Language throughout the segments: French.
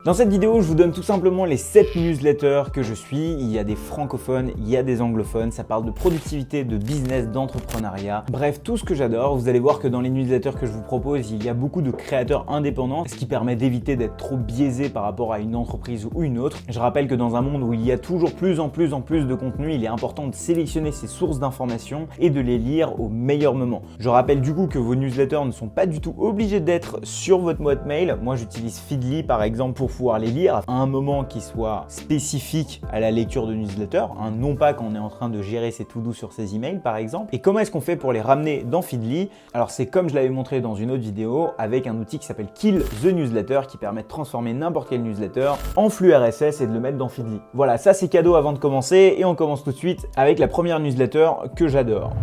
Dans cette vidéo, je vous donne tout simplement les 7 newsletters que je suis. Il y a des francophones, il y a des anglophones, ça parle de productivité, de business, d'entrepreneuriat. Bref, tout ce que j'adore. Vous allez voir que dans les newsletters que je vous propose, il y a beaucoup de créateurs indépendants, ce qui permet d'éviter d'être trop biaisé par rapport à une entreprise ou une autre. Je rappelle que dans un monde où il y a toujours plus en plus de contenu, il est important de sélectionner ses sources d'informations et de les lire au meilleur moment. Je rappelle du coup que vos newsletters ne sont pas du tout obligés d'être sur votre boîte mail. Moi, j'utilise Feedly par exemple pour pouvoir les lire à un moment qui soit spécifique à la lecture de newsletter, non pas quand on est en train de gérer ses to-do sur ses emails par exemple. Et comment est-ce qu'on fait pour les ramener dans Feedly? Alors c'est comme je l'avais montré dans une autre vidéo avec un outil qui s'appelle Kill the Newsletter qui permet de transformer n'importe quel newsletter en flux RSS et de le mettre dans Feedly. Voilà, ça c'est cadeau avant de commencer et on commence tout de suite avec la première newsletter que j'adore.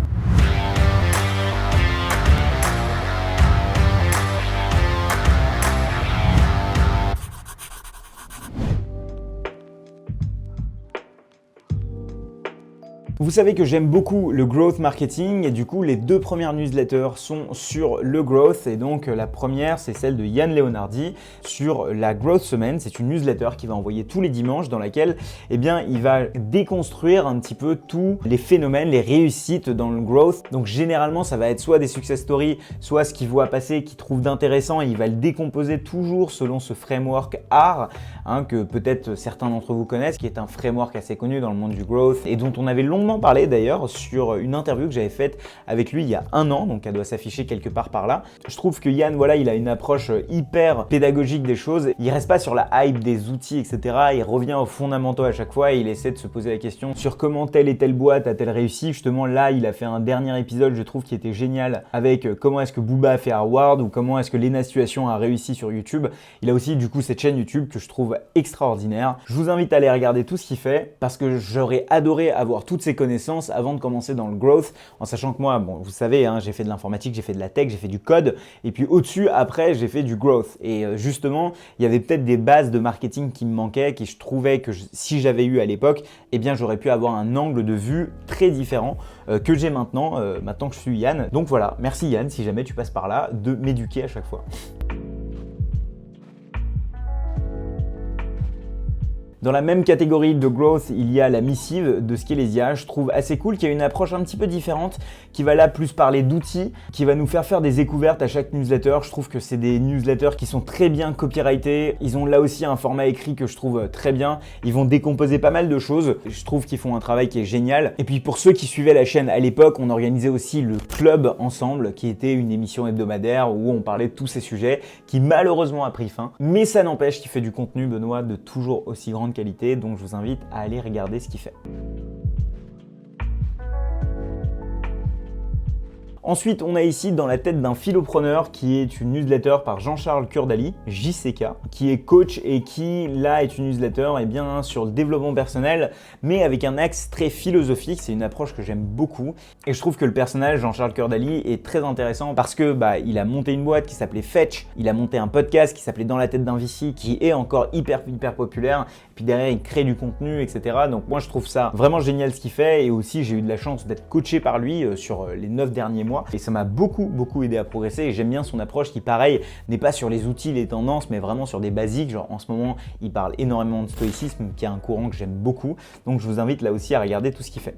Vous savez que j'aime beaucoup le growth marketing et du coup les deux premières newsletters sont sur le growth et donc la première c'est celle de Yann Leonardi sur la growth semaine. C'est une newsletter qu'il va envoyer tous les dimanches dans laquelle il va déconstruire un petit peu tous les phénomènes, les réussites dans le growth. Donc généralement ça va être soit des success stories, soit ce qu'il voit passer, qu'il trouve d'intéressant et il va le décomposer toujours selon ce framework ARR que peut-être certains d'entre vous connaissent, qui est un framework assez connu dans le monde du growth et dont on avait longtemps parlé d'ailleurs sur une interview que j'avais faite avec lui il y a un an, donc elle doit s'afficher quelque part par là. Je trouve que Yann, voilà, il a une approche hyper pédagogique des choses. Il reste pas sur la hype des outils, etc. Il revient aux fondamentaux à chaque fois et il essaie de se poser la question sur comment telle et telle boîte a-t-elle réussi. Justement, là, il a fait un dernier épisode, je trouve, qui était génial avec comment est-ce que Booba a fait Harvard ou comment est-ce que Lena Situation a réussi sur YouTube. Il a aussi, du coup, cette chaîne YouTube que je trouve extraordinaire. Je vous invite à aller regarder tout ce qu'il fait parce que j'aurais adoré avoir toutes ces connaissances avant de commencer dans le growth, en sachant que moi, bon, vous savez, j'ai fait de l'informatique, j'ai fait de la tech, j'ai fait du code, et puis au-dessus, après, j'ai fait du growth. Et justement, il y avait peut-être des bases de marketing qui me manquaient, qui je trouvais que si j'avais eu à l'époque, eh bien, j'aurais pu avoir un angle de vue très différent que j'ai maintenant que je suis Yann. Donc voilà, merci Yann, si jamais tu passes par là, de m'éduquer à chaque fois. Dans la même catégorie de growth, il y a la missive de Skelesia. Je trouve assez cool, qui a une approche un petit peu différente, qui va là plus parler d'outils, qui va nous faire des découvertes à chaque newsletter. Je trouve que c'est des newsletters qui sont très bien copyrightés. Ils ont là aussi un format écrit que je trouve très bien. Ils vont décomposer pas mal de choses. Je trouve qu'ils font un travail qui est génial. Et puis pour ceux qui suivaient la chaîne à l'époque, on organisait aussi le Club Ensemble, qui était une émission hebdomadaire où on parlait de tous ces sujets, qui malheureusement a pris fin. Mais ça n'empêche qu'il fait du contenu, Benoît, de toujours aussi grande qualité, donc je vous invite à aller regarder ce qu'il fait. Ensuite, on a ici Dans la tête d'un philopreneur qui est une newsletter par Jean-Charles Kurdali, JCK, qui est coach et qui, là, est une newsletter sur le développement personnel, mais avec un axe très philosophique. C'est une approche que j'aime beaucoup. Et je trouve que le personnage, Jean-Charles Kurdali, est très intéressant parce que il a monté une boîte qui s'appelait Fetch, il a monté un podcast qui s'appelait Dans la tête d'un VC, qui est encore hyper populaire. Et puis derrière, il crée du contenu, etc. Donc moi, je trouve ça vraiment génial ce qu'il fait. Et aussi, j'ai eu de la chance d'être coaché par lui sur les 9 derniers mois. Et ça m'a beaucoup aidé à progresser et j'aime bien son approche qui, pareil, n'est pas sur les outils, les tendances, mais vraiment sur des basiques. Genre en ce moment, il parle énormément de stoïcisme, qui est un courant que j'aime beaucoup. Donc je vous invite là aussi à regarder tout ce qu'il fait.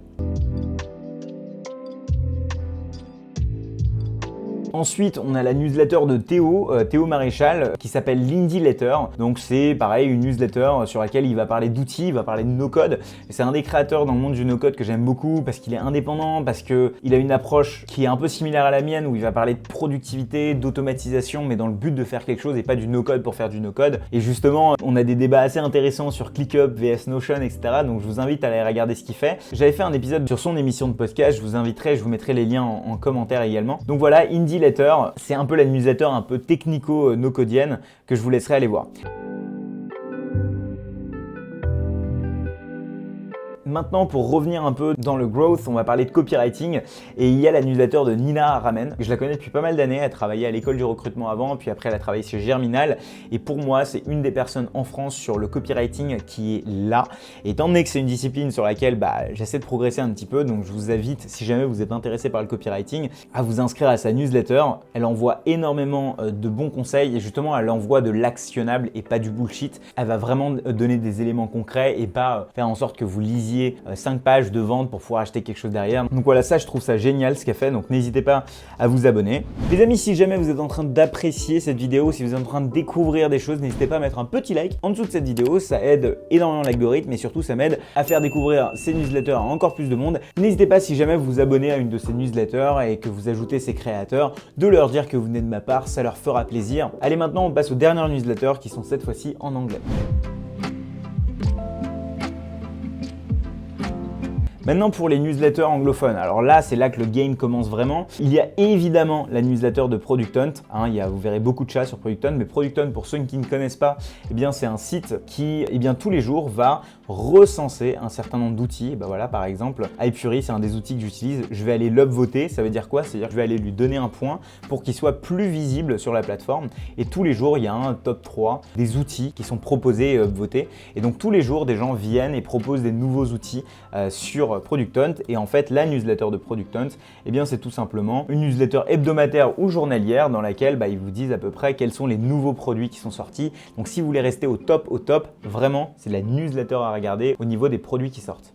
Ensuite, on a la newsletter de Théo Maréchal, qui s'appelle l'Indie Letter. Donc c'est pareil, une newsletter sur laquelle il va parler d'outils, il va parler de no-code. C'est un des créateurs dans le monde du no-code que j'aime beaucoup parce qu'il est indépendant, parce qu'il a une approche qui est un peu similaire à la mienne, où il va parler de productivité, d'automatisation, mais dans le but de faire quelque chose et pas du no-code pour faire du no-code. Et justement, on a des débats assez intéressants sur ClickUp, vs Notion, etc. Donc je vous invite à aller regarder ce qu'il fait. J'avais fait un épisode sur son émission de podcast, je vous mettrai les liens en commentaire également. Donc voilà, Indie Letter, c'est un peu la newsletter un peu technico-no-codienne que je vous laisserai aller voir. Maintenant, pour revenir un peu dans le growth, on va parler de copywriting et il y a la newsletter de Nina Ramen. Je la connais depuis pas mal d'années, elle travaillait à l'école du recrutement avant, puis après elle a travaillé chez Germinal et pour moi, c'est une des personnes en France sur le copywriting qui est là. Et étant donné que c'est une discipline sur laquelle j'essaie de progresser un petit peu, donc je vous invite, si jamais vous êtes intéressé par le copywriting, à vous inscrire à sa newsletter. Elle envoie énormément de bons conseils et justement, elle envoie de l'actionnable et pas du bullshit. Elle va vraiment donner des éléments concrets et pas faire en sorte que vous lisiez 5 pages de vente pour pouvoir acheter quelque chose derrière. Donc voilà, ça je trouve ça génial ce qu'elle fait, donc n'hésitez pas à vous abonner. Les amis, si jamais vous êtes en train d'apprécier cette vidéo, si vous êtes en train de découvrir des choses, n'hésitez pas à mettre un petit like en dessous de cette vidéo, ça aide énormément l'algorithme et surtout ça m'aide à faire découvrir ces newsletters à encore plus de monde. N'hésitez pas, si jamais vous vous abonnez à une de ces newsletters et que vous ajoutez ces créateurs, de leur dire que vous venez de ma part, ça leur fera plaisir. Allez, maintenant on passe aux dernières newsletters qui sont cette fois-ci en anglais. Maintenant pour les newsletters anglophones, alors là c'est là que le game commence vraiment. Il y a évidemment la newsletter de Product Hunt, vous verrez beaucoup de chats sur Product Hunt, mais Product Hunt, pour ceux qui ne connaissent pas, c'est un site qui tous les jours va recenser un certain nombre d'outils. Voilà, par exemple, iFury, c'est un des outils que j'utilise, je vais aller l'upvoter. Ça veut dire quoi? C'est-à-dire que je vais aller lui donner un point pour qu'il soit plus visible sur la plateforme et tous les jours il y a un top 3 des outils qui sont proposés et upvotés et donc tous les jours des gens viennent et proposent des nouveaux outils sur Product Hunt. Et en fait, la newsletter de Product Hunt, c'est tout simplement une newsletter hebdomadaire ou journalière dans laquelle ils vous disent à peu près quels sont les nouveaux produits qui sont sortis. Donc si vous voulez rester au top, vraiment, c'est la newsletter à regarder au niveau des produits qui sortent.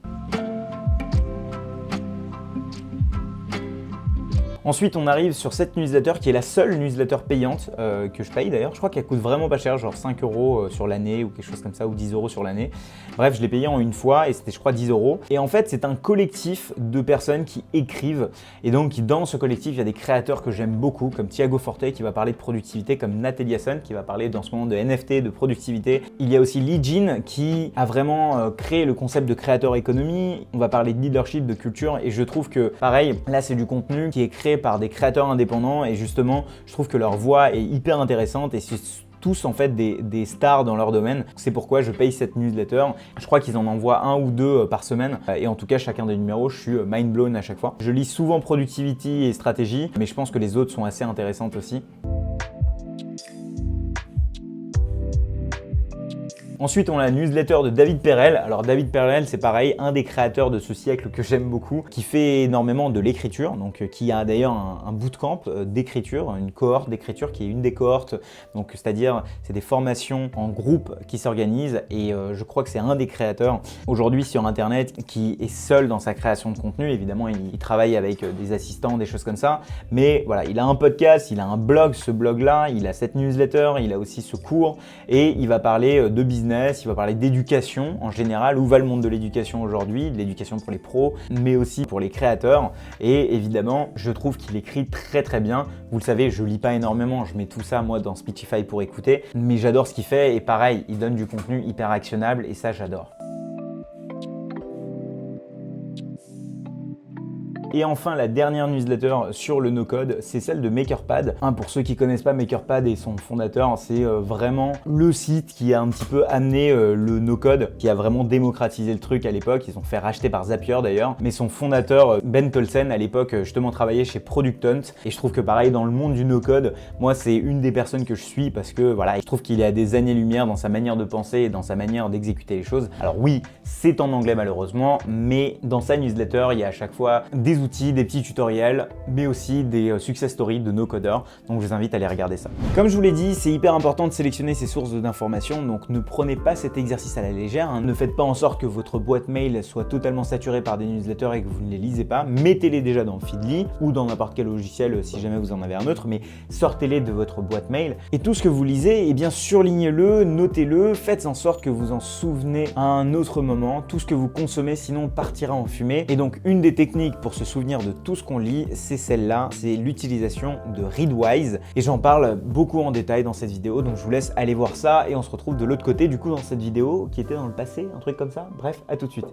Ensuite, on arrive sur cette newsletter qui est la seule newsletter payante que je paye d'ailleurs. Je crois qu'elle coûte vraiment pas cher, genre 5 € sur l'année ou quelque chose comme ça, ou 10 € sur l'année. Bref, je l'ai payé en une fois et c'était, je crois, 10 €. Et en fait, c'est un collectif de personnes qui écrivent. Et donc, dans ce collectif, il y a des créateurs que j'aime beaucoup, comme Thiago Forte qui va parler de productivité, comme Nathalie Hassan qui va parler dans ce moment de NFT, de productivité. Il y a aussi Lee Jin qui a vraiment créé le concept de créateur économie. On va parler de leadership, de culture. Et je trouve que, pareil, là, c'est du contenu qui est créé par des créateurs indépendants et justement je trouve que leur voix est hyper intéressante et c'est tous en fait des stars dans leur domaine. C'est pourquoi je paye cette newsletter. Je crois qu'ils en envoient 1 ou 2 par semaine et en tout cas chacun des numéros je suis mind blown à chaque fois. Je lis souvent Productivity et Stratégie mais je pense que les autres sont assez intéressantes aussi. Ensuite, on a la newsletter de David Perel. Alors David Perel, c'est pareil, un des créateurs de ce siècle que j'aime beaucoup, qui fait énormément de l'écriture, donc qui a d'ailleurs un bootcamp d'écriture, une cohorte d'écriture qui est une des cohortes, donc c'est-à-dire c'est des formations en groupe qui s'organisent et je crois que c'est un des créateurs aujourd'hui sur internet qui est seul dans sa création de contenu. Évidemment, il travaille avec des assistants, des choses comme ça, mais voilà, il a un podcast, il a un blog, ce blog-là, il a cette newsletter, il a aussi ce cours et il va parler de business. Il va parler d'éducation en général, où va le monde de l'éducation aujourd'hui, de l'éducation pour les pros, mais aussi pour les créateurs. Et évidemment, je trouve qu'il écrit très très bien. Vous le savez, je lis pas énormément, je mets tout ça moi dans Speechify pour écouter, mais j'adore ce qu'il fait et pareil, il donne du contenu hyper actionnable et ça j'adore. Et enfin, la dernière newsletter sur le no-code, c'est celle de MakerPad. Pour ceux qui connaissent pas MakerPad et son fondateur, c'est vraiment le site qui a un petit peu amené le no-code, qui a vraiment démocratisé le truc à l'époque. Ils ont fait racheter par Zapier d'ailleurs. Mais son fondateur, Ben Tolsen, à l'époque, justement travaillait chez Product Hunt. Et je trouve que pareil, dans le monde du no-code, moi, c'est une des personnes que je suis parce que voilà, je trouve qu'il est à des années-lumière dans sa manière de penser et dans sa manière d'exécuter les choses. Alors oui, c'est en anglais malheureusement, mais dans sa newsletter, il y a à chaque fois des outils, des petits tutoriels, mais aussi des success stories de no-codeurs. Donc je vous invite à aller regarder ça. Comme je vous l'ai dit, c'est hyper important de sélectionner ses sources d'informations, donc ne prenez pas cet exercice à la légère. Ne faites pas en sorte que votre boîte mail soit totalement saturée par des newsletters et que vous ne les lisez pas. Mettez-les déjà dans Feedly ou dans n'importe quel logiciel si jamais vous en avez un autre, mais sortez-les de votre boîte mail. Et tout ce que vous lisez, eh bien surlignez-le, notez-le, faites en sorte que vous en souvenez à un autre moment. Tout ce que vous consommez sinon partira en fumée. Et donc une des techniques pour se souvenir de tout ce qu'on lit, c'est celle-là, c'est l'utilisation de Readwise. Et j'en parle beaucoup en détail dans cette vidéo, donc je vous laisse aller voir ça et on se retrouve de l'autre côté du coup dans cette vidéo qui était dans le passé, un truc comme ça. Bref, à tout de suite.